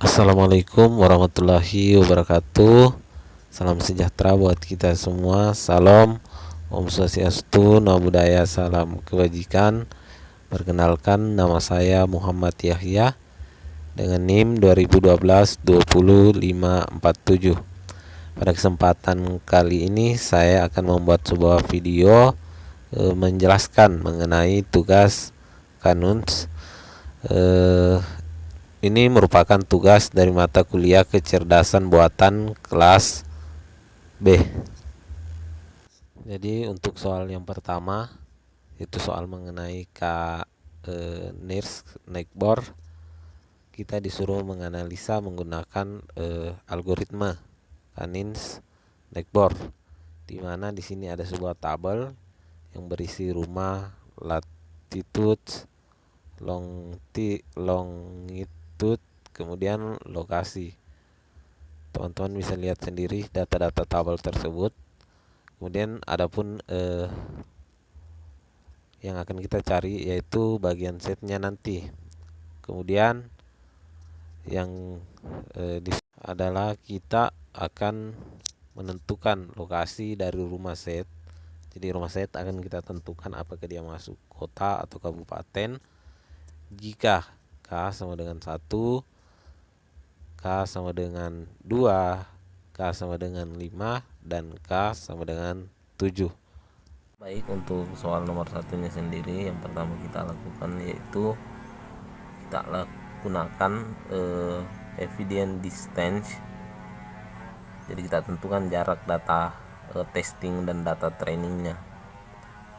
Assalamualaikum warahmatullahi wabarakatuh. Salam sejahtera buat kita semua. Salam Om Swastiastu, Namo Buddhaya, salam kebajikan. Perkenalkan, nama saya Muhammad Yahya dengan NIM 2012-20547. Pada kesempatan kali ini saya akan membuat sebuah video menjelaskan mengenai tugas kanuns. Ini merupakan tugas dari mata kuliah kecerdasan buatan kelas B. Jadi untuk soal yang pertama itu soal mengenai NIRS Neckbor. Kita disuruh menganalisa menggunakan algoritma Canins Neckbor, di mana di sini ada sebuah tabel yang berisi rumah, latitude, longitude, kemudian lokasi. Teman-teman bisa lihat sendiri data-data tabel tersebut. Kemudian adapun yang akan kita cari yaitu bagian setnya nanti. Kemudian yang adalah kita akan menentukan lokasi dari rumah set. Jadi rumah set akan kita tentukan apakah dia masuk kota atau kabupaten. Jika K sama dengan 1, K sama dengan 2, K sama dengan 5, dan K sama dengan 7. Baik, untuk soal nomor satunya sendiri, yang pertama kita lakukan yaitu kita gunakan evidence distance. Jadi kita tentukan jarak data testing dan data trainingnya.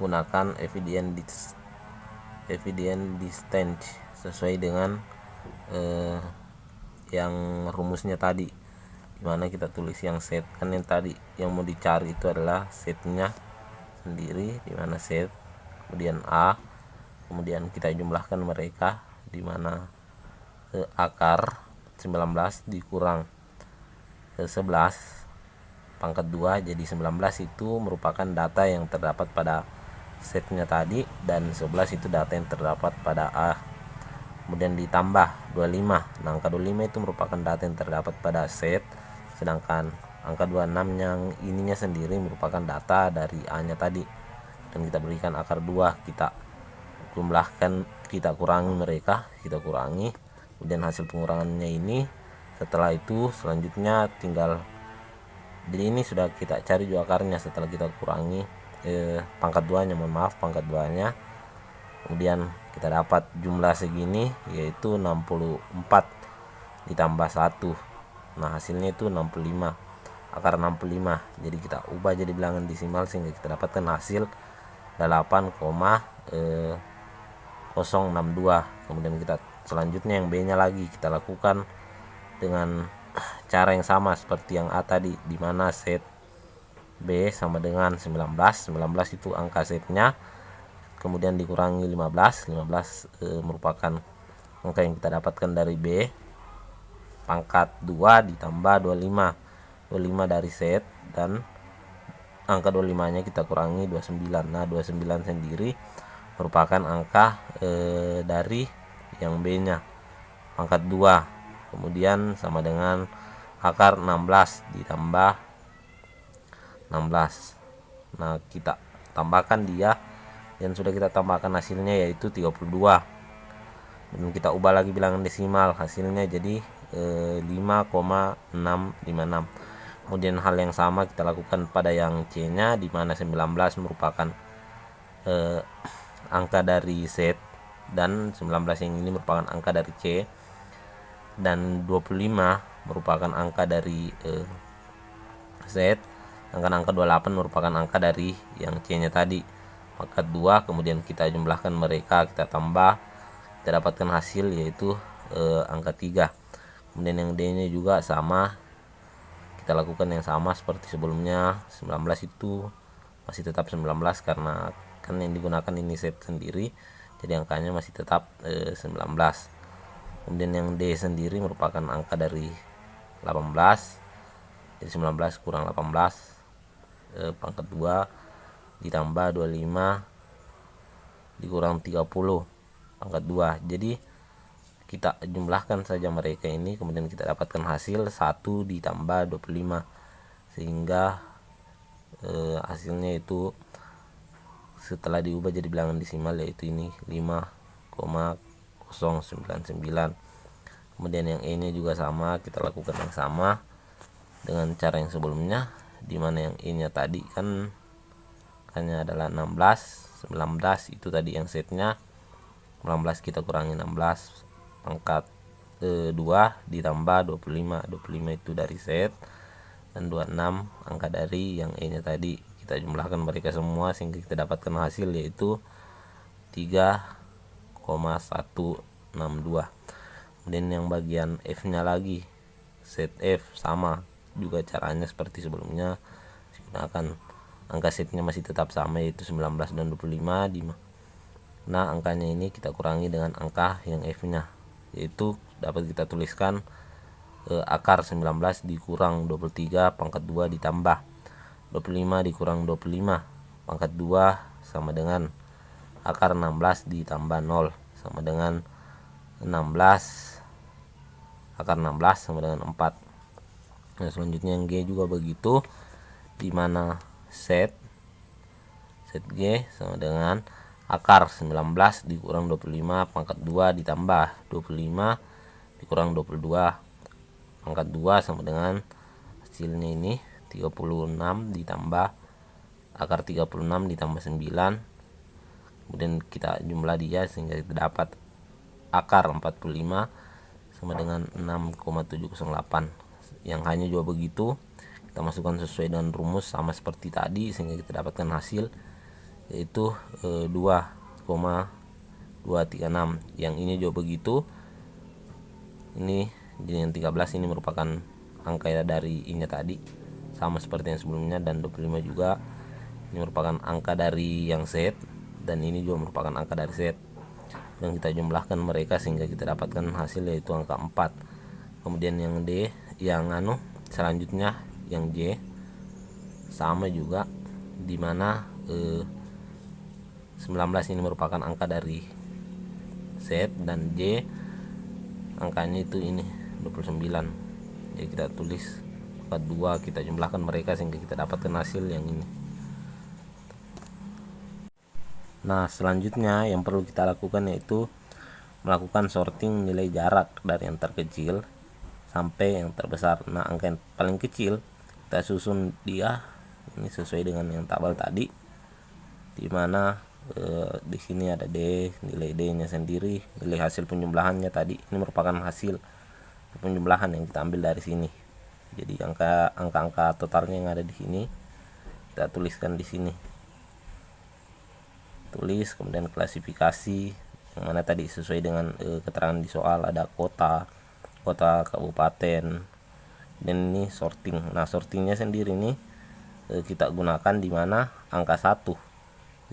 Gunakan evidence distance sesuai dengan yang rumusnya tadi, dimana kita tulis yang set. Kan yang tadi yang mau dicari itu adalah setnya sendiri, dimana set, kemudian A, kemudian kita jumlahkan mereka, dimana akar 19 dikurang 11 pangkat 2 jadi 19. Itu merupakan data yang terdapat pada setnya tadi, dan 11 itu data yang terdapat pada A. Kemudian ditambah 25. Nah, angka 25 itu merupakan data yang terdapat pada set, sedangkan angka 26 yang ininya sendiri merupakan data dari A nya tadi. Dan kita berikan akar 2, kita jumlahkan, kita kurangi mereka, kita kurangi. Kemudian hasil pengurangannya ini, setelah itu selanjutnya tinggal, jadi ini sudah kita cari juga akarnya setelah kita kurangi pangkat 2 nya, pangkat 2 nya. Kemudian kita dapat jumlah segini, yaitu 64 ditambah 1. Nah, hasilnya itu 65, akar 65. Jadi kita ubah jadi bilangan desimal sehingga kita dapatkan hasil 8,062. Kemudian kita selanjutnya yang B nya lagi kita lakukan dengan cara yang sama seperti yang A tadi, dimana set B sama dengan 19. 19 itu angka setnya, kemudian dikurangi 15. 15 merupakan angka yang kita dapatkan dari B, pangkat 2 ditambah 25. 25 dari set, dan angka 25 nya kita kurangi 29. Nah, 29 sendiri merupakan angka dari yang B nya, pangkat 2. Kemudian sama dengan akar 16 ditambah 16. Nah, kita tambahkan dia, dan sudah kita tambahkan hasilnya yaitu 32. Dan kita ubah lagi bilangan desimal, hasilnya jadi 5,656. Kemudian hal yang sama kita lakukan pada yang C nya, dimana 19 merupakan angka dari set, dan 19 yang ini merupakan angka dari C, dan 25 merupakan angka dari set, sedangkan angka 28 merupakan angka dari yang C nya tadi, pangkat 2. Kemudian kita jumlahkan mereka, kita tambah, kita dapatkan hasil yaitu angka 3. Kemudian yang D nya juga sama, kita lakukan yang sama seperti sebelumnya. 19 itu masih tetap 19 karena kan yang digunakan ini set sendiri, jadi angkanya masih tetap 19. Kemudian yang D sendiri merupakan angka dari 18, jadi 19 kurang 18 pangkat 2 ditambah 25 dikurang 30 pangkat 2. Jadi kita jumlahkan saja mereka ini, kemudian kita dapatkan hasil 1 ditambah 25, sehingga hasilnya itu setelah diubah jadi bilangan desimal yaitu ini 5,099. Kemudian yang E nya juga sama, kita lakukan yang sama dengan cara yang sebelumnya, dimana yang E nya tadi kan hanya adalah 16, 19 itu tadi yang setnya, 19 kita kurangi 16 pangkat 2 ditambah 25, 25 itu dari set, dan 26 angka dari yang E nya tadi. Kita jumlahkan mereka semua sehingga kita dapatkan hasil yaitu 3,162. Kemudian yang bagian F nya lagi, set F sama juga caranya seperti sebelumnya, gunakan angka setnya masih tetap sama yaitu 19 dan 25. Nah angkanya ini kita kurangi dengan angka yang F nya, yaitu dapat kita tuliskan akar 19 dikurang 23 pangkat 2 ditambah 25 dikurang 25 pangkat 2 sama dengan akar 16 ditambah 0 sama dengan 16, akar 16 sama dengan 4. Nah selanjutnya yang G juga begitu, dimana set G sama dengan akar 19 dikurang 25 pangkat 2 ditambah 25 dikurang 22 pangkat 2 sama dengan hasilnya ini 36 ditambah akar 36 ditambah 9. Kemudian kita jumlah dia sehingga kita dapat akar 45 sama dengan 6,708. Yang hanya juga begitu, kita masukkan sesuai dengan rumus sama seperti tadi sehingga kita dapatkan hasil yaitu 2,236. Yang ini juga begitu. Ini jadi yang 13 ini merupakan angka dari I nya tadi sama seperti yang sebelumnya, dan 25 juga ini merupakan angka dari yang set, dan ini juga merupakan angka dari set, dan kita jumlahkan mereka sehingga kita dapatkan hasil yaitu angka 4. Kemudian yang D, yang selanjutnya yang J sama juga, dimana 19 ini merupakan angka dari set, dan J angkanya itu ini 29. Jadi kita tulis 2, kita jumlahkan mereka sehingga kita dapatkan hasil yang ini. Nah selanjutnya yang perlu kita lakukan yaitu melakukan sorting nilai jarak dari yang terkecil sampai yang terbesar. Nah angka yang paling kecil kita susun dia ini sesuai dengan yang tabel tadi, dimana di sini ada D, nilai D nya sendiri, nilai hasil penjumlahannya tadi ini merupakan hasil penjumlahan yang kita ambil dari sini. Jadi angka-angka totalnya yang ada di sini kita tuliskan di sini. Tulis, kemudian klasifikasi yang mana tadi sesuai dengan keterangan di soal, ada kota, kabupaten, dan ini sorting. Nah sortingnya sendiri ini kita gunakan di mana angka 1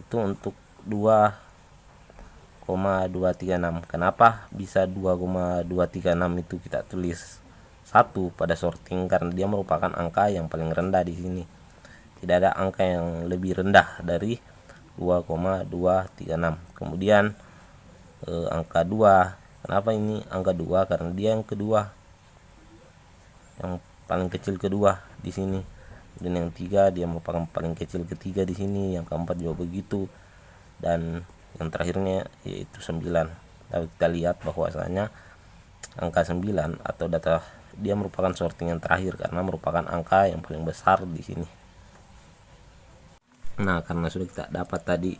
itu untuk 2,236. Kenapa bisa 2,236 itu kita tulis 1 pada sorting? Karena dia merupakan angka yang paling rendah di sini. Tidak ada angka yang lebih rendah dari 2,236. Kemudian angka 2. Kenapa ini angka 2? Karena dia yang kedua, yang paling kecil kedua di sini. Dan yang 3 dia merupakan paling kecil ketiga di sini. Yang keempat juga begitu. Dan yang terakhirnya yaitu 9. Tapi kita lihat bahwasanya angka 9 atau data dia merupakan sorting yang terakhir karena merupakan angka yang paling besar di sini. Nah karena sudah kita dapat tadi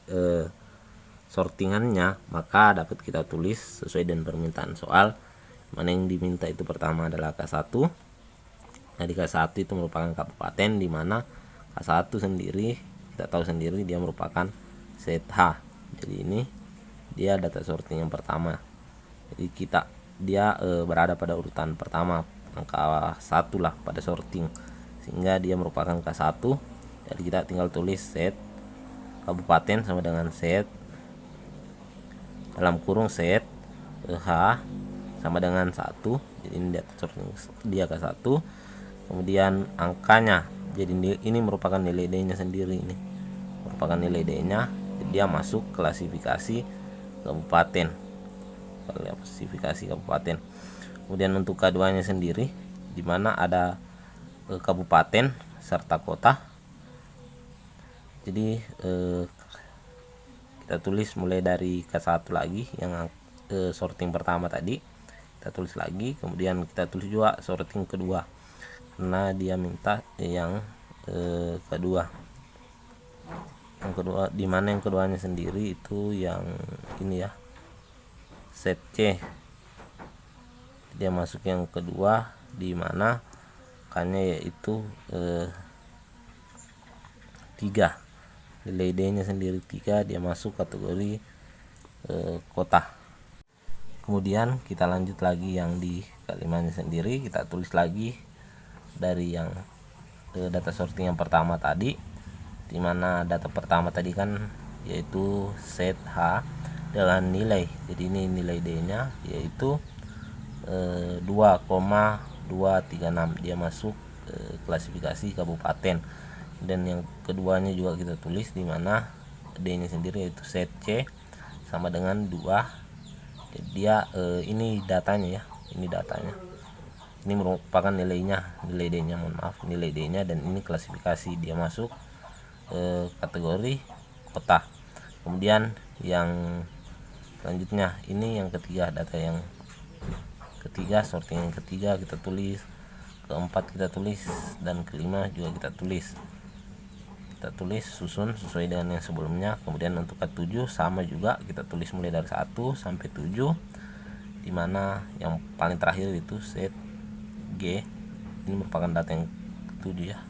sortingannya, maka dapat kita tulis sesuai dengan permintaan soal. Mana yang diminta itu pertama adalah K1. Nah di K1 itu merupakan kabupaten, di mana K1 sendiri kita tahu sendiri dia merupakan set H. Jadi ini dia data sorting yang pertama. Jadi dia berada pada urutan pertama, angka 1 lah pada sorting, sehingga dia merupakan K1. Jadi kita tinggal tulis set kabupaten sama dengan set dalam kurung set H sama dengan 1. Jadi ini data sorting dia K1. Kemudian angkanya, jadi ini merupakan nilai D nya sendiri, ini merupakan nilai D nya. Jadi dia masuk klasifikasi kabupaten klasifikasi kabupaten. Kemudian untuk K2-nya sendiri di mana ada kabupaten serta kota. Jadi kita tulis mulai dari K1 lagi yang sorting pertama tadi, kita tulis lagi, kemudian kita tulis juga sorting kedua karena dia minta yang kedua. Yang kedua di mana yang keduanya sendiri itu yang ini ya, set C. Dia masuk yang kedua di mana kan yaitu 3. Nilai D-nya sendiri 3, dia masuk kategori kota. Kemudian kita lanjut lagi yang di K5-nya sendiri, kita tulis lagi dari yang data sorting yang pertama tadi, dimana data pertama tadi kan yaitu set H dengan nilai, jadi ini nilai D-nya yaitu 2,236, dia masuk klasifikasi kabupaten. Dan yang keduanya juga kita tulis di mana D-nya sendiri yaitu set C sama dengan 2. Jadi dia ini datanya ya, ini datanya. Ini merupakan nilainya, nilai D-nya, mohon maaf, nilai D-nya, dan ini klasifikasi, dia masuk kategori kota. Kemudian yang selanjutnya ini yang ketiga, data yang ketiga, sorting yang ketiga kita tulis, keempat kita tulis, dan kelima juga kita tulis. Kita tulis susun sesuai dengan yang sebelumnya. Kemudian untuk K7 sama juga, kita tulis mulai dari 1 sampai 7, dimana yang paling terakhir itu set G. Ini merupakan data yang ke-7 ya,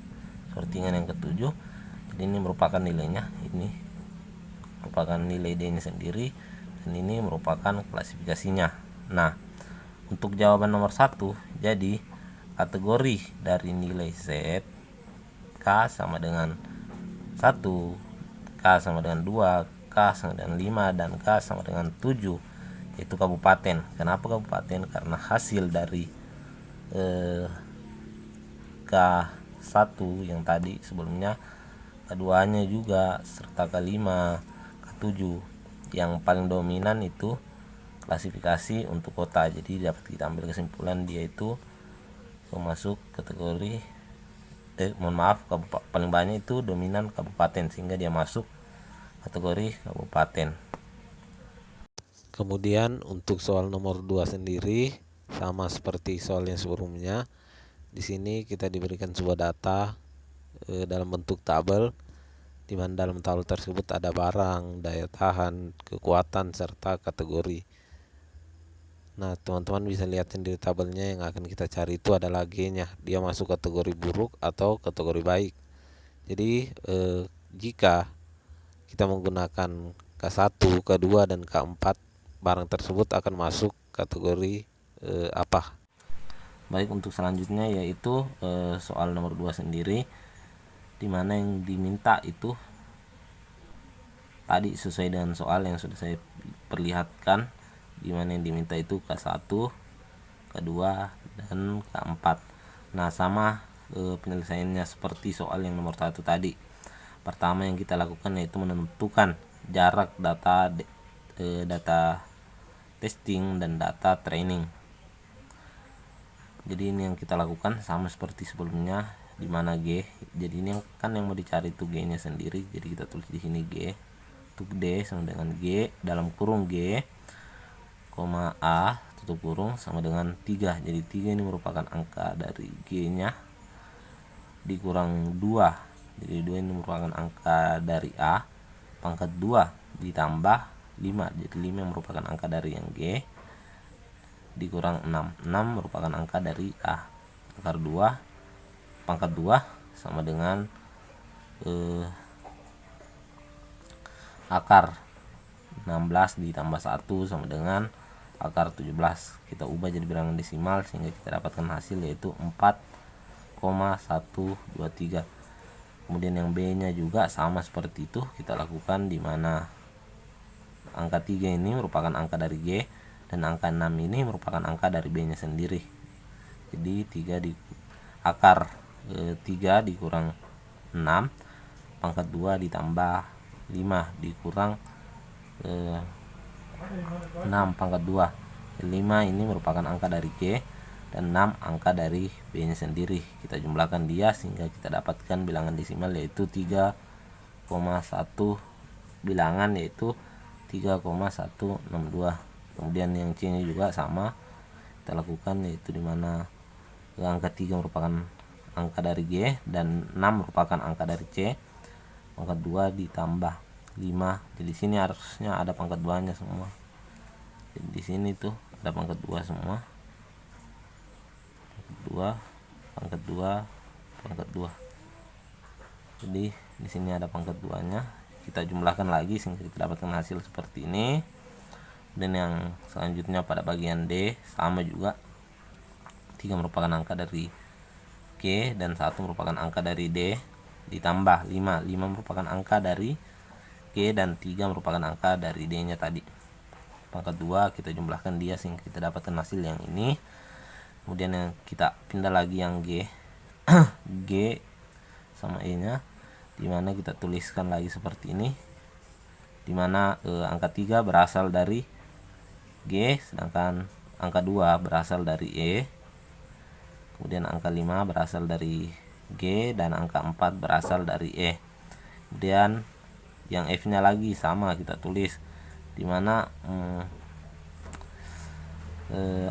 sortingan yang ke-7. Jadi ini merupakan nilainya, ini merupakan nilai D-nya sendiri, dan ini merupakan klasifikasinya. Nah, untuk jawaban nomor 1, jadi kategori dari nilai set K sama dengan 1, K sama dengan 2, K sama dengan 5, dan K sama dengan 7, yaitu kabupaten. Kenapa kabupaten? Karena hasil dari K1 yang tadi sebelumnya, keduanya juga serta K5, K7, yang paling dominan itu klasifikasi untuk kota. Jadi dapat kita ambil kesimpulan dia itu masuk kategori paling banyak itu dominan kabupaten, sehingga dia masuk kategori kabupaten. Kemudian untuk soal nomor 2 sendiri sama seperti soal yang sebelumnya. Di sini kita diberikan sebuah data dalam bentuk tabel, di mana dalam tabel tersebut ada barang, daya tahan, kekuatan, serta kategori. Nah, teman-teman bisa lihat sendiri tabelnya. Yang akan kita cari itu adalah G-nya, dia masuk kategori buruk atau kategori baik. Jadi jika kita menggunakan K1, K2, dan K4, barang tersebut akan masuk kategori apa? Baik, untuk selanjutnya yaitu soal nomor 2 sendiri, dimana yang diminta itu tadi sesuai dengan soal yang sudah saya perlihatkan, dimana yang diminta itu K1, K2, dan K4. Nah, sama penyelesaiannya seperti soal yang nomor 1 tadi. Pertama yang kita lakukan yaitu menentukan jarak data testing dan data training. Jadi ini yang kita lakukan sama seperti sebelumnya, di mana G. Jadi ini kan yang mau dicari itu G-nya sendiri. Jadi kita tulis di sini G. Untuk D sama dengan G dalam kurung G, A tutup kurung sama dengan 3. Jadi 3 ini merupakan angka dari G-nya dikurang 2. Jadi 2 ini merupakan angka dari A, pangkat 2 ditambah 5. Jadi 5 yang merupakan angka dari yang G dikurang 6. 6 merupakan angka dari A. Akar 2 pangkat 2 sama dengan akar 16 ditambah 1 sama dengan akar 17. Kita ubah jadi bilangan desimal sehingga kita dapatkan hasil yaitu 4,123. Kemudian yang B-nya juga sama seperti itu kita lakukan, di mana angka 3 ini merupakan angka dari G dan angka 6 ini merupakan angka dari B-nya sendiri. Jadi 3 di akar 3 dikurang 6 pangkat 2 ditambah 5 dikurang 6 pangkat 2. 5 ini merupakan angka dari G, dan 6 angka dari B nya sendiri. Kita jumlahkan dia sehingga kita dapatkan bilangan desimal yaitu 3,1 bilangan yaitu 3,162. Kemudian yang C nya juga sama kita lakukan, yaitu dimana angka 3 merupakan angka dari G dan 6 merupakan angka dari C. Pangkat 2 ditambah 5. Jadi sini harusnya ada pangkat 2 nya semua. Jadi di sini tuh ada pangkat 2 semua. Pangkat 2. Jadi di sini ada pangkat 2 nya. Kita jumlahkan lagi sehingga kita dapatkan hasil seperti ini. Dan yang selanjutnya pada bagian D sama juga, 3 merupakan angka dari G dan 1 merupakan angka dari D, ditambah 5 merupakan angka dari G dan 3 merupakan angka dari D nya tadi. Pangkat 2 kita jumlahkan dia sehingga kita dapatkan hasil yang ini. Kemudian yang kita pindah lagi yang G G sama E nya, dimana kita tuliskan lagi seperti ini, dimana angka 3 berasal dari G sedangkan angka 2 berasal dari E. Kemudian angka 5 berasal dari G dan angka 4 berasal dari E. Kemudian yang F nya lagi sama kita tulis, dimana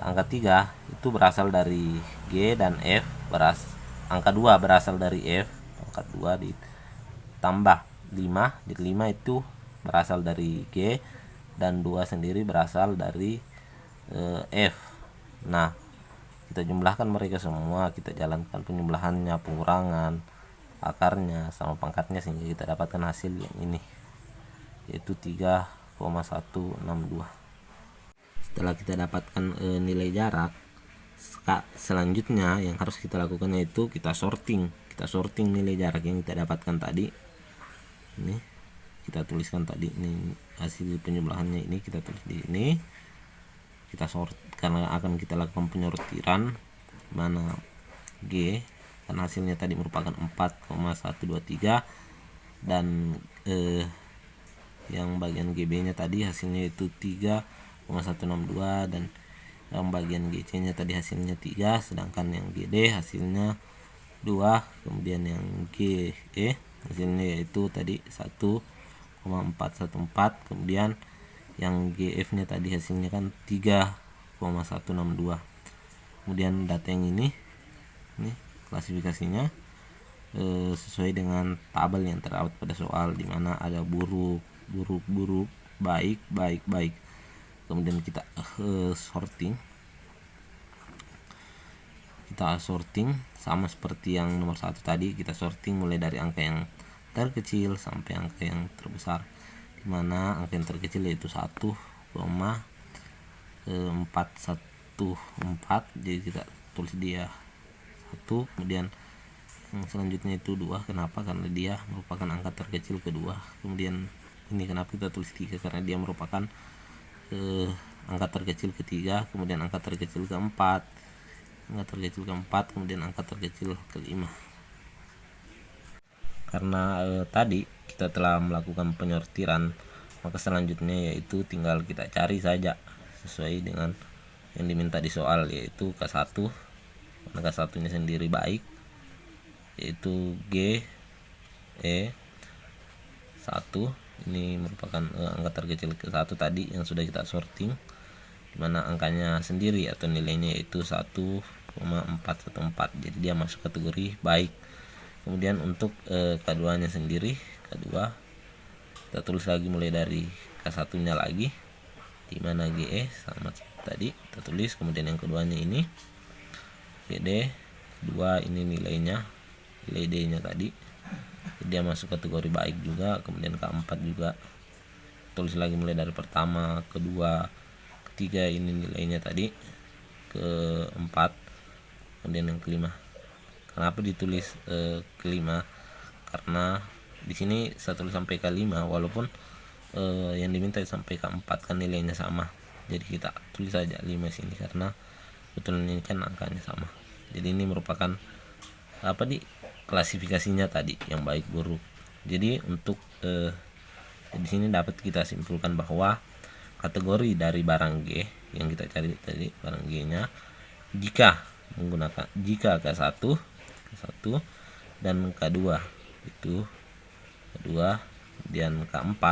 angka 3 itu berasal dari G dan F, angka 2 berasal dari F, angka 2 ditambah 5, jadi 5 itu berasal dari G dan 2 sendiri berasal dari F. Nah, kita jumlahkan mereka semua, kita jalankan penjumlahannya, pengurangan, akarnya sama pangkatnya sehingga kita dapatkan hasil yang ini, yaitu 3,162. Setelah kita dapatkan nilai jarak, selanjutnya yang harus kita lakukan yaitu kita sorting nilai jarak yang kita dapatkan tadi. Ini kita tuliskan tadi, ini hasil penjumlahannya, ini kita tulis di ini. Kita sort karena akan kita lakukan penyortiran, mana G karena hasilnya tadi merupakan 4,123 dan yang bagian GB nya tadi hasilnya itu 3,162 dan yang bagian GC nya tadi hasilnya 3, sedangkan yang GD hasilnya 2, kemudian yang GE hasilnya yaitu tadi 1,414, kemudian yang GF nya tadi hasilnya kan 3,162. Kemudian data yang ini klasifikasinya sesuai dengan tabel yang terdapat pada soal, dimana ada buruk, baik. Kemudian kita sorting sama seperti yang nomor 1 tadi, kita sorting mulai dari angka yang terkecil sampai angka yang terbesar, dimana angka yang terkecil yaitu 1,414, jadi kita tulis dia 1. Kemudian yang selanjutnya itu 2, kenapa? Karena dia merupakan angka terkecil kedua. Kemudian ini kenapa kita tulis 3? Karena dia merupakan angka terkecil ketiga, kemudian angka terkecil keempat, kemudian angka terkecil kelima. Karena tadi kita telah melakukan penyortiran, maka selanjutnya yaitu tinggal kita cari saja sesuai dengan yang diminta di soal, yaitu K1. Angka satunya sendiri baik, yaitu G E 1. Ini merupakan angka terkecil ke-1 tadi yang sudah kita sorting, dimana angkanya sendiri atau nilainya yaitu 1,414, jadi dia masuk kategori baik. Kemudian untuk K2 nya sendiri, K2 kita tulis lagi mulai dari K1 nya lagi, dimana GE sama tadi kita tulis, kemudian yang keduanya ini GD 2, ini nilai D nya tadi, dia masuk kategori baik juga. Kemudian K4 juga tulis lagi mulai dari pertama, kedua, ketiga, ini nilainya tadi, keempat, kemudian yang kelima. Kenapa ditulis kelima? Karena di sini saya tulis sampai K5 walaupun yang diminta sampai K4 kan nilainya sama, jadi kita tulis saja 5 sini karena betul ini kan angkanya sama. Jadi ini merupakan klasifikasinya tadi yang baik buruk. Jadi untuk di sini dapat kita simpulkan bahwa kategori dari barang G yang kita cari tadi barang G nya jika menggunakan K1 dan K2 itu K2 dan K4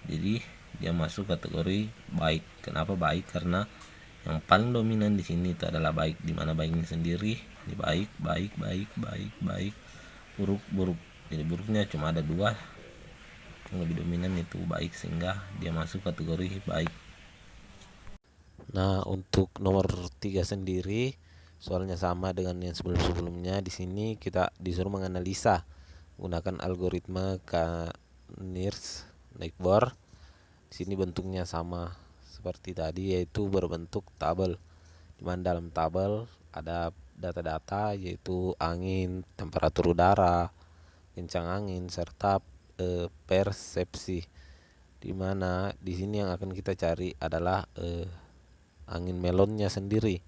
jadi dia masuk kategori baik. Kenapa baik? Karena yang paling dominan di sini itu adalah baik, dimana baiknya sendiri ini baik, buruk. Jadi buruknya cuma ada 2, yang lebih dominan itu baik, sehingga dia masuk kategori baik. Nah, untuk nomor 3 sendiri soalnya sama dengan yang sebelum-sebelumnya. Di sini kita disuruh menganalisa menggunakan algoritma K-NIRS-Neighbor. Di sini bentuknya sama seperti tadi, yaitu berbentuk tabel, di mana dalam tabel ada data-data yaitu angin, temperatur udara, kencang angin, serta persepsi. Di mana di sini yang akan kita cari adalah angin melonnya sendiri.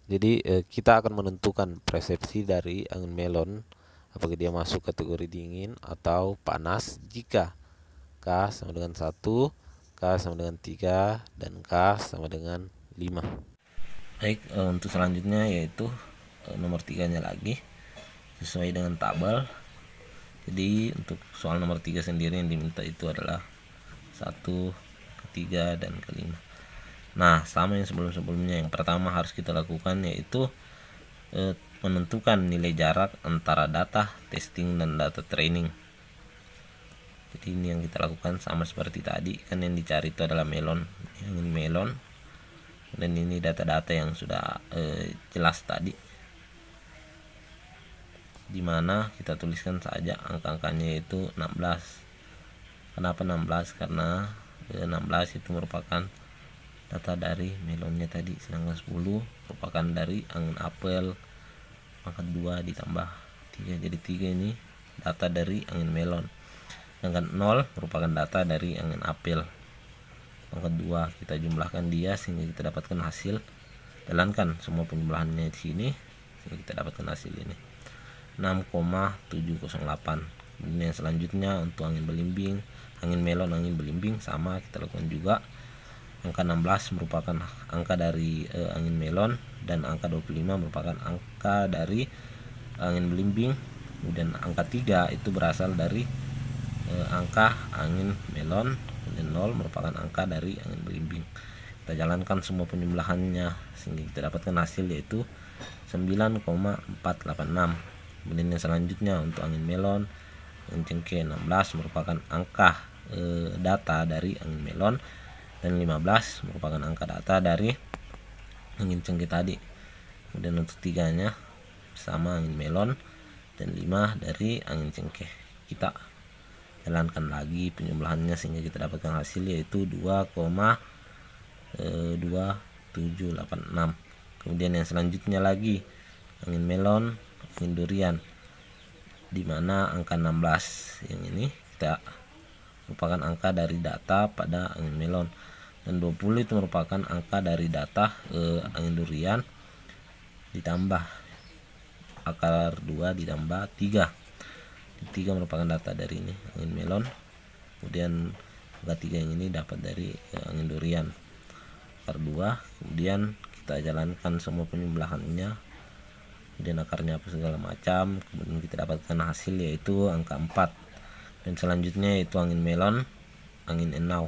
Jadi kita akan menentukan persepsi dari angin melon, apakah dia masuk kategori dingin atau panas jika K sama dengan 1, K sama dengan 3, dan K sama dengan 5. Baik, untuk selanjutnya yaitu nomor 3-nya lagi sesuai dengan tabel. Jadi untuk soal nomor 3 sendiri yang diminta itu adalah 1, ke-3, dan ke-5. Nah, sama yang sebelum-sebelumnya. Yang pertama harus kita lakukan yaitu menentukan nilai jarak antara data testing dan data training. Jadi ini yang kita lakukan sama seperti tadi, kan yang dicari itu adalah melon, angin melon, dan ini data-data yang sudah jelas tadi, dimana kita tuliskan saja angka-angkanya yaitu 16. Kenapa 16? Karena 16 itu merupakan data dari melonnya tadi, sedangkan 10 merupakan dari angin apel, pangkat 2 ditambah 3, jadi 3 ini data dari angin melon, sedangkan 0 merupakan data dari angin apel, pangkat 2. Kita jumlahkan dia sehingga kita dapatkan hasil. Jalankan semua penjumlahannya di sini sehingga kita dapatkan hasil ini 6,708. Kemudian yang selanjutnya untuk angin belimbing, angin melon, angin belimbing sama kita lakukan juga. Angka 16 merupakan angka dari angin melon, dan angka 25 merupakan angka dari angin belimbing. Kemudian angka 3 itu berasal dari angka angin melon, dan 0 merupakan angka dari angin belimbing. Kita jalankan semua penjumlahannya sehingga kita dapatkan hasil yaitu 9,486. Kemudian yang selanjutnya untuk angin melon, angin cengkeh 16 merupakan angka data dari angin melon, dan 15 merupakan angka data dari angin cengkeh tadi. Kemudian untuk 3-nya sama angin melon, dan 5 dari angin cengkeh. Kita jalankan lagi penjumlahannya sehingga kita dapatkan hasil yaitu 2,2786. Kemudian yang selanjutnya lagi angin melon, angin durian, dimana angka 16 yang ini kita merupakan angka dari data pada angin melon, dan 20 itu merupakan angka dari data angin durian ditambah akar 2 ditambah 3. 3 merupakan data dari ini angin melon, kemudian angka 3 yang ini dapat dari angin durian akar 2. Kemudian kita jalankan semua penjumlahannya, kemudian akarnya apa segala macam, kemudian kita dapatkan hasil yaitu angka 4. Dan selanjutnya itu angin melon, angin enau,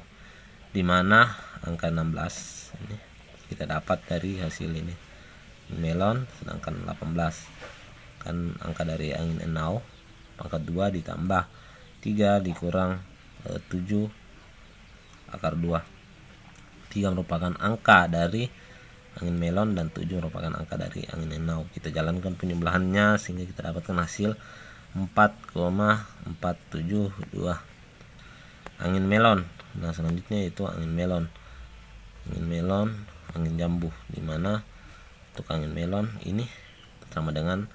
dimana angka 16 ini kita dapat dari hasil ini melon, sedangkan 18 kan angka dari angin enau, pangkat 2 ditambah 3 dikurang 7 akar 2. 3 merupakan angka dari angin melon, dan 7 merupakan angka dari angin enau. Kita jalankan penjumlahannya sehingga kita dapatkan hasil 4,472 angin melon. Nah, selanjutnya itu angin melon, angin jambu, dimana untuk angin melon ini sama dengan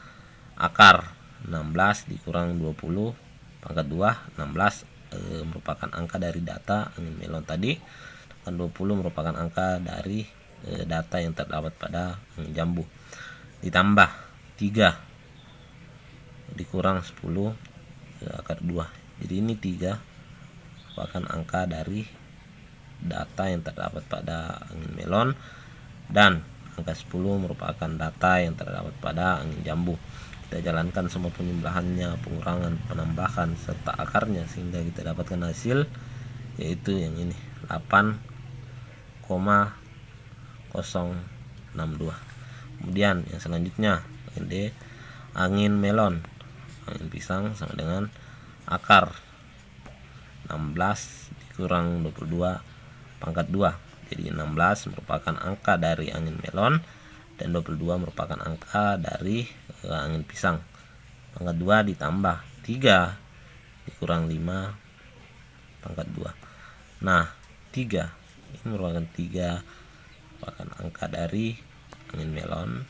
akar 16 dikurang 20 pangkat 2. 16 merupakan angka dari data angin melon tadi, dan 20 merupakan angka dari data yang terdapat pada angin jambu, ditambah 3 dikurang 10 akar 2. Jadi ini 3 merupakan angka dari data yang terdapat pada angin melon, dan angka 10 merupakan data yang terdapat pada angin jambu. Kita jalankan semua penjumlahannya, pengurangan, penambahan, serta akarnya sehingga kita dapatkan hasil yaitu yang ini 8,062. Kemudian yang selanjutnya D, angin melon, angin pisang sama dengan akar 16 dikurang 22 pangkat 2. Jadi 16 merupakan angka dari angin melon dan 22 merupakan angka dari angin pisang. Pangkat 2 ditambah 3 dikurang 5 pangkat 2. Nah, 3 ini merupakan angka dari angin melon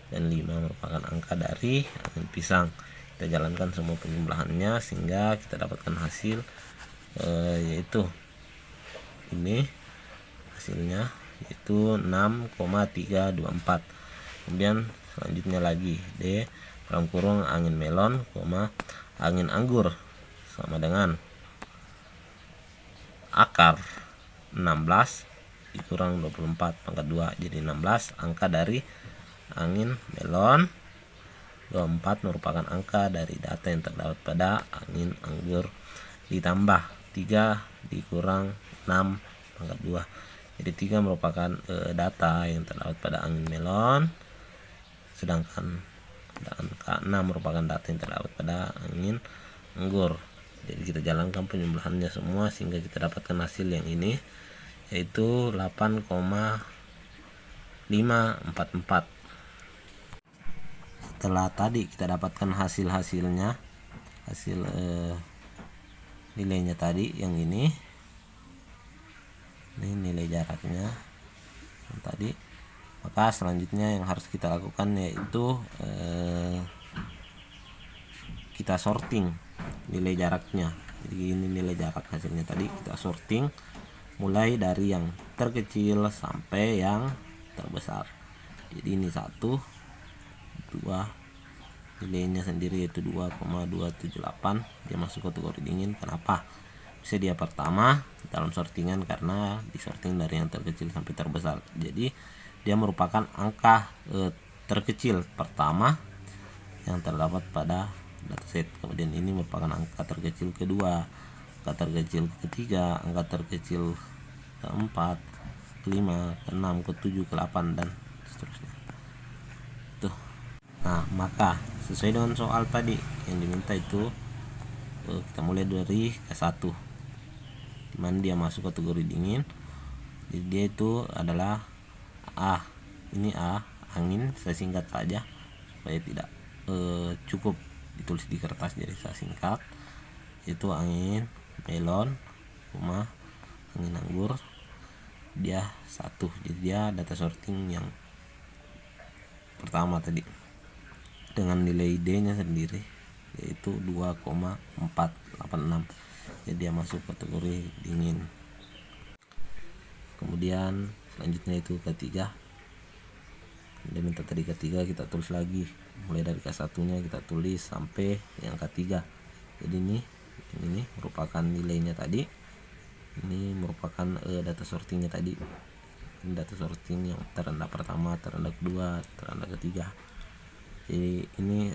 dan 5 merupakan angka dari angin pisang. Kita jalankan semua penjumlahannya sehingga kita dapatkan hasil yaitu ini hasilnya yaitu 6,324. Kemudian selanjutnya lagi D dalam kurung angin melon, angin anggur sama dengan akar 16 dikurang 24 pangkat 2. Jadi 16 angka dari angin melon, 24 merupakan angka dari data yang terdapat pada angin anggur, ditambah 3 dikurang 6 pangkat 2. Jadi 3 merupakan data yang terdapat pada angin melon, sedangkan angka 6 merupakan data yang terdapat pada angin anggur. Jadi kita jalankan penjumlahannya semua sehingga kita dapatkan hasil yang ini yaitu 8,544. Setelah tadi kita dapatkan hasil-hasilnya, hasil nilainya tadi yang ini nilai jaraknya yang tadi, maka selanjutnya yang harus kita lakukan yaitu kita sorting nilai jaraknya. Jadi ini nilai jarak hasilnya tadi, kita sorting mulai dari yang terkecil sampai yang terbesar. Jadi ini 1, 2, nilainya sendiri yaitu 2,278, dia masuk kategori dingin. Kenapa bisa dia pertama dalam sortingan? Karena disorting dari yang terkecil sampai terbesar, jadi dia merupakan angka terkecil pertama yang terdapat pada dataset. Kemudian ini merupakan angka terkecil kedua, angka terkecil ketiga, angka terkecil keempat, kelima, keenam, ketujuh, ke-8 dan seterusnya. Tuh. Nah, maka sesuai dengan soal tadi yang diminta itu kita mulai dari ke-1 dimana dia masuk kategori dingin. Jadi dia itu adalah A. Ini A, angin, saya singkat saja supaya tidak cukup ditulis di kertas, jadi saya singkat. Itu angin melon, angin anggur, dia 1. Jadi dia data sorting yang pertama tadi dengan nilai D nya sendiri yaitu 2,486. Jadi dia masuk kategori dingin. Kemudian selanjutnya itu ketiga, dia minta tadi ketiga, kita tulis lagi mulai dari ke-1 nya kita tulis sampai yang ketiga. Jadi ini merupakan nilainya tadi, ini merupakan data sortingnya tadi. Ini data sorting yang terendah pertama, terendah kedua, terendah ketiga. Jadi ini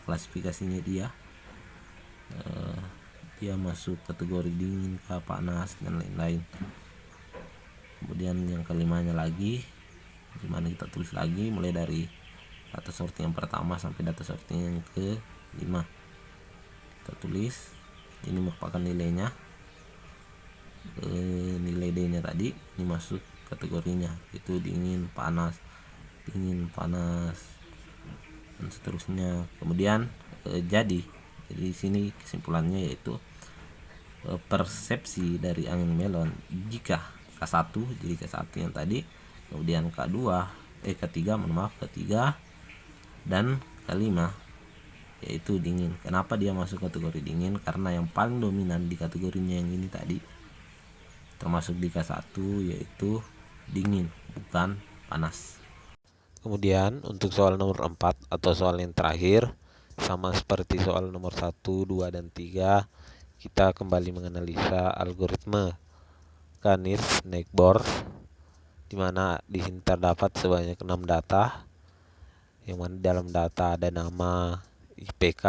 klasifikasinya dia dia masuk kategori dingin, panas dan lain-lain. Kemudian yang kelimanya lagi, dimana kita tulis lagi mulai dari data sorting yang pertama sampai data sorting yang ke-5. Kita tulis ini merupakan nilainya, nilai D nya tadi, ini masuk kategorinya itu dingin, panas, dan seterusnya. Kemudian jadi di sini kesimpulannya yaitu persepsi dari angin melon jika K1, jadi K1 yang tadi, kemudian ketiga dan K5 yaitu dingin. Kenapa dia masuk kategori dingin? Karena yang paling dominan di kategorinya yang ini tadi termasuk di K1 yaitu dingin, bukan panas. Kemudian untuk soal nomor 4 atau soal yang terakhir, sama seperti soal nomor 1, 2, dan 3, kita kembali menganalisa algoritma Ganesh Neighbor, di mana di sini terdapat sebanyak 6 data, yang mana dalam data ada nama, IPK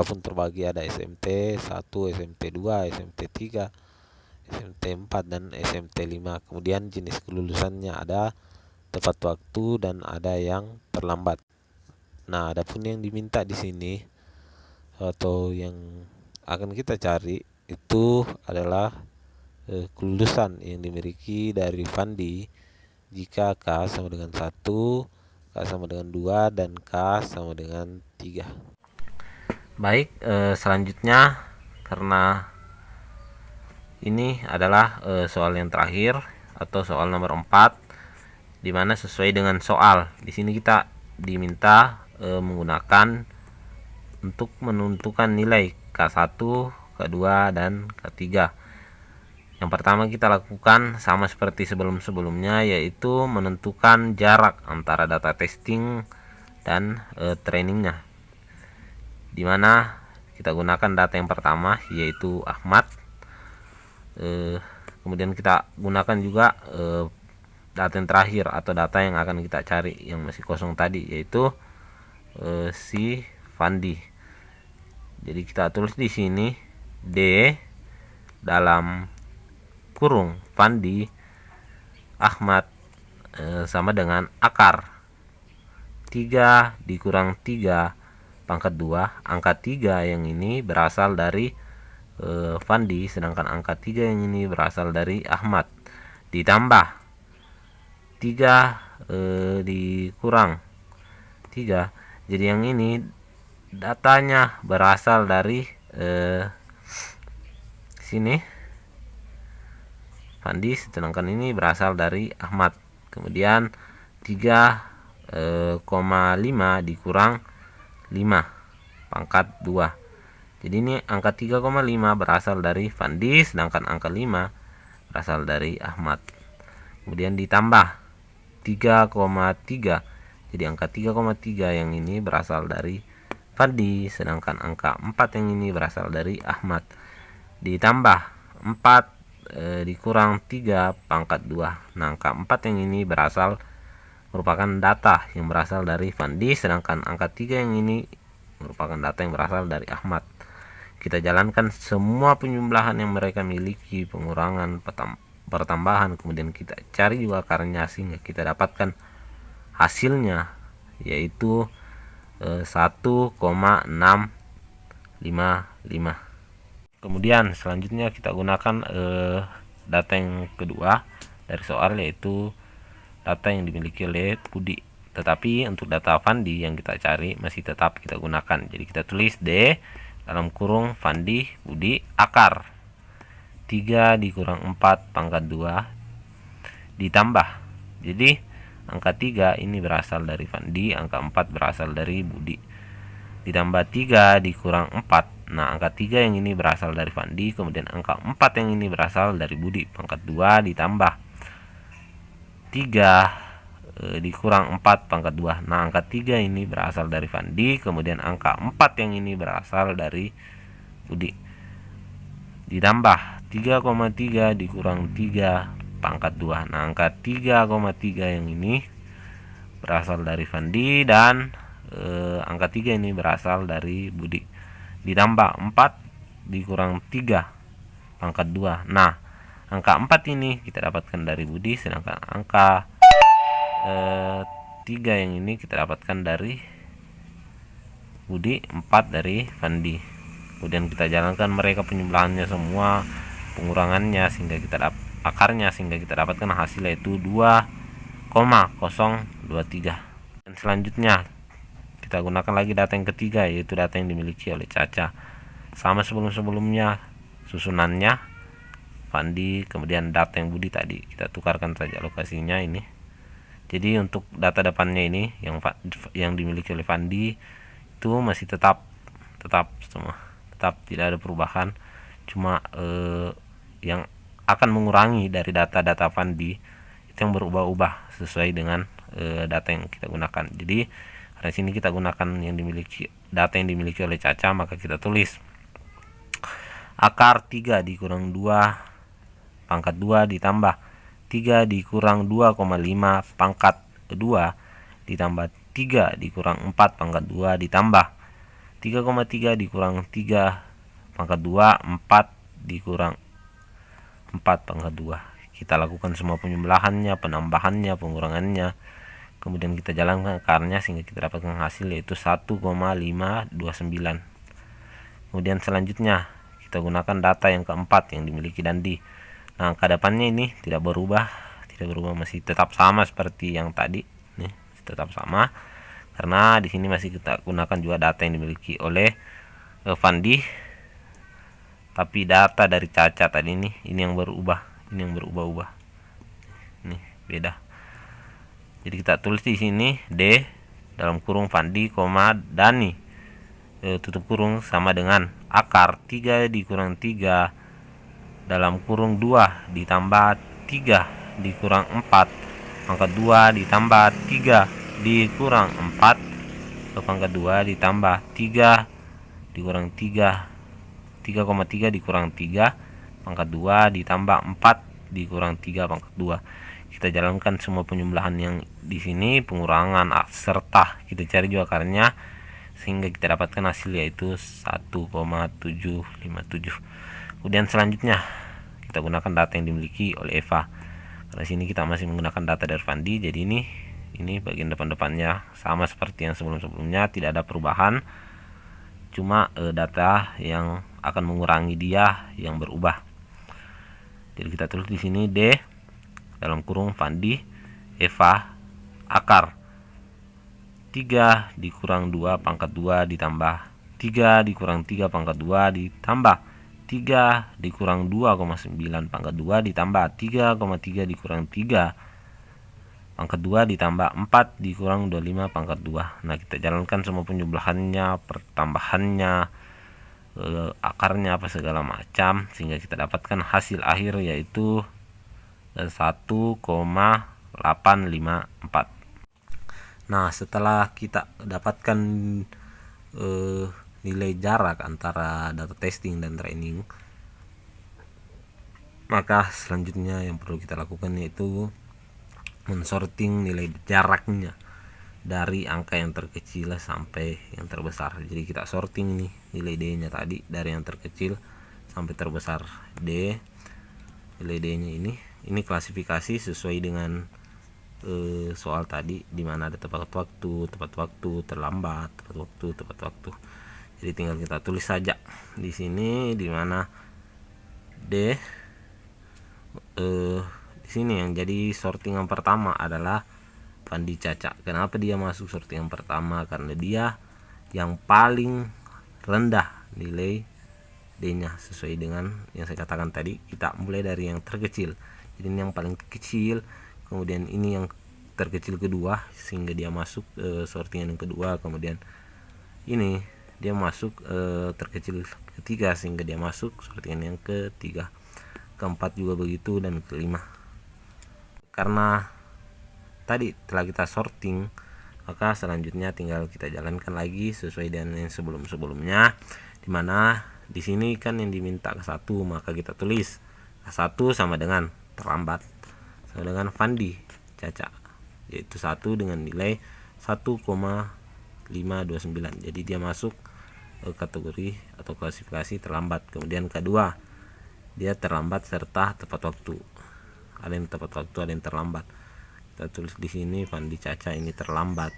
pun terbagi, ada SMT 1, SMT 2, SMT 3, SMT 4, dan SMT 5. Kemudian jenis kelulusannya ada tepat waktu dan ada yang terlambat. Nah, adapun yang diminta di sini atau yang akan kita cari itu adalah kelulusan yang dimiliki dari Fandi jika K sama dengan 1, K sama dengan 2, dan K sama dengan 3. Baik, selanjutnya karena ini adalah soal yang terakhir atau soal nomor 4, di mana sesuai dengan soal di sini kita diminta menggunakan untuk menentukan nilai K1, K2, dan K3. Yang pertama kita lakukan sama seperti sebelum-sebelumnya, yaitu menentukan jarak antara data testing dan trainingnya, dimana kita gunakan data yang pertama yaitu Ahmad. Kemudian kita gunakan juga data yang terakhir atau data yang akan kita cari yang masih kosong tadi, yaitu si Fandi. Jadi kita tulis di sini D dalam kurung Fandi Ahmad sama dengan akar 3 dikurang 3 pangkat 2. Angka 3 yang ini berasal dari Fandi, sedangkan angka 3 yang ini berasal dari Ahmad, ditambah 3 dikurang 3. Jadi yang ini datanya berasal dari sini Fandi, sedangkan ini berasal dari Ahmad. Kemudian 3,5 dikurang 5 pangkat 2. Jadi ini angka 3,5 berasal dari Fandi, sedangkan angka 5 berasal dari Ahmad. Kemudian ditambah 3,3. Jadi angka 3,3 yang ini berasal dari Fandi, sedangkan angka 4 yang ini berasal dari Ahmad. Ditambah 4 dikurang 3 pangkat 2. Nah, angka 4 yang ini merupakan data yang berasal dari Fandi, sedangkan angka 3 yang ini merupakan data yang berasal dari Ahmad. Kita jalankan semua penjumlahan yang mereka miliki, pengurangan, pertambahan, kemudian kita cari juga akarnya sehingga kita dapatkan hasilnya, yaitu 1,655. Kemudian selanjutnya kita gunakan data yang kedua dari soal, yaitu data yang dimiliki oleh Budi. Tetapi untuk data Fandi yang kita cari masih tetap kita gunakan. Jadi kita tulis D dalam kurung Fandi Budi akar 3 dikurang 4 pangkat 2 ditambah. Jadi angka 3 ini berasal dari Fandi, angka 4 berasal dari Budi. Ditambah 3 dikurang 4. Nah, angka 3 yang ini berasal dari Fandi, kemudian angka 4 yang ini berasal dari Budi. Pangkat 2 ditambah 3 dikurang 4 pangkat 2. Nah, angka 3 ini berasal dari Fandi, kemudian angka 4 yang ini berasal dari Budi. Ditambah 3,3 dikurang 3 pangkat 2. Nah, angka 3,3 yang ini berasal dari Fandi, dan angka 3 ini berasal dari Budi. Ditambah 4 dikurang 3 pangkat 2. Nah, angka 4 ini kita dapatkan dari Budi, sedangkan angka 3 yang ini kita dapatkan dari Budi, 4 dari Fandi. Kemudian kita jalankan mereka penjumlahannya semua, pengurangannya sehingga kita akarnya sehingga kita dapatkan hasil yaitu 2,023. Dan selanjutnya kita gunakan lagi data yang ketiga, yaitu data yang dimiliki oleh Caca. Sama sebelum-sebelumnya, susunannya Fandi, kemudian data yang Budi tadi kita tukarkan saja lokasinya ini. Jadi untuk data depannya ini yang dimiliki oleh Fandi itu masih tetap semua, tetap tidak ada perubahan. Cuma yang akan mengurangi dari data-data Fandi itu yang berubah-ubah sesuai dengan data yang kita gunakan. Jadi karena sini kita gunakan data yang dimiliki oleh Caca, maka kita tulis akar 3 dikurang 2 pangkat 2 ditambah 3 dikurang 2,5 pangkat 2 ditambah 3 dikurang 4 pangkat 2 ditambah 3,3 dikurang 3 pangkat 2, 4 dikurang 4 pangkat 2. Kita lakukan semua penjumlahannya, penambahannya, pengurangannya. Kemudian kita jalankan akarnya sehingga kita dapatkan hasil yaitu 1,529. Kemudian selanjutnya kita gunakan data yang keempat yang dimiliki Dandi. Nah, angka depannya ini tidak berubah, masih tetap sama seperti yang tadi. Nih, tetap sama karena di sini masih kita gunakan juga data yang dimiliki oleh Fandi. Tapi data dari Caca tadi ini yang berubah, berubah-ubah. Nih, beda. Jadi kita tulis di sini D dalam kurung Fandi, Dani tutup kurung sama dengan akar 3 dikurang 3 dalam kurung 2 ditambah 3 dikurang 4 pangkat 2 ditambah 3 dikurang 4 pangkat 2 ditambah 3 dikurang 3 3,3 dikurang 3 pangkat 2 ditambah 4 dikurang 3 pangkat 2. Kita jalankan semua penjumlahan yang di sini, pengurangan serta kita cari juga akarnya sehingga kita dapatkan hasil yaitu 1,757. Kemudian selanjutnya kita gunakan data yang dimiliki oleh Eva. Karena sini kita masih menggunakan data dari Fandi, jadi ini bagian depan-depannya sama seperti yang sebelum-sebelumnya, tidak ada perubahan. Cuma data yang akan mengurangi dia yang berubah. Jadi kita tulis di sini D dalam kurung Fandi Eva akar 3 dikurang 2 pangkat 2 ditambah 3 dikurang 3 pangkat 2 ditambah 3 dikurang 2,9 pangkat 2 ditambah 3,3 dikurang 3 pangkat 2 ditambah 4 dikurang 25 pangkat 2. Nah, kita jalankan semua penjumlahannya, pertambahannya, akarnya apa segala macam sehingga kita dapatkan hasil akhir yaitu 1,854. Nah, setelah kita dapatkan nilai jarak antara data testing dan training, maka selanjutnya yang perlu kita lakukan yaitu mensorting nilai jaraknya dari angka yang terkecil sampai yang terbesar. Jadi kita sorting nih nilai D-nya tadi dari yang terkecil sampai terbesar D. Nilai D-nya ini klasifikasi sesuai dengan soal tadi di mana ada tepat waktu, terlambat, tepat waktu. Jadi tinggal kita tulis saja di sini di mana D di sini yang jadi sortingan pertama adalah Fandi Caca. Kenapa dia masuk sortingan pertama? Karena dia yang paling rendah nilai D-nya sesuai dengan yang saya katakan tadi. Kita mulai dari yang terkecil. Jadi ini yang paling kecil, kemudian ini yang terkecil kedua sehingga dia masuk sortingan yang kedua, kemudian ini dia masuk terkecil ketiga sehingga dia masuk sortingan yang ketiga, keempat juga begitu, dan kelima. Karena tadi telah kita sorting, maka selanjutnya tinggal kita jalankan lagi sesuai dengan yang sebelum-sebelumnya, dimana di sini kan yang diminta ke 1, maka kita tulis K1 sama dengan terlambat sama dengan Fandi Caca, yaitu 1 dengan nilai 1,529. Jadi dia masuk kategori atau klasifikasi terlambat. Kemudian kedua, dia terlambat serta tepat waktu. Ada yang tepat waktu, ada yang terlambat. Kita tulis di sini Fandi Caca ini terlambat,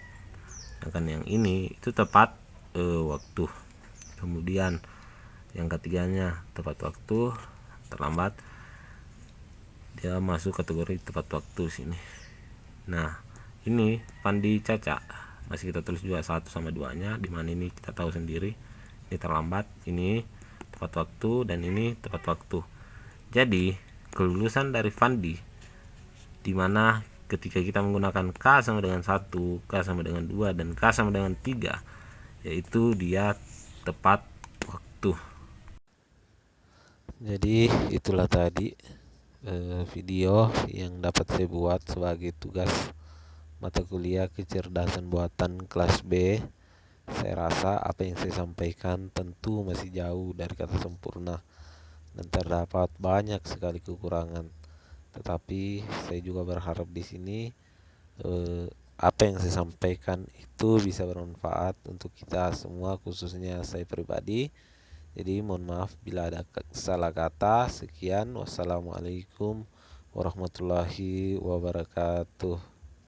sedangkan yang ini itu tepat waktu. Kemudian yang ketiganya tepat waktu, terlambat, dia masuk kategori tepat waktu sini. Nah, ini Fandi Caca masih kita tulis juga 1 sama 2 nya, dimana ini kita tahu sendiri ini terlambat, ini tepat waktu, dan ini tepat waktu. Jadi kelulusan dari Fandi dimana ketika kita menggunakan K sama dengan 1, K sama dengan 2, dan K sama dengan 3, yaitu dia tepat waktu. Jadi itulah tadi video yang dapat saya buat sebagai tugas mata kuliah kecerdasan buatan kelas B. Saya rasa apa yang saya sampaikan tentu masih jauh dari kata sempurna, dan terdapat banyak sekali kekurangan. Tetapi saya juga berharap di sini apa yang saya sampaikan itu bisa bermanfaat untuk kita semua, khususnya saya pribadi. Jadi mohon maaf bila ada salah kata. Sekian, wassalamualaikum warahmatullahi wabarakatuh.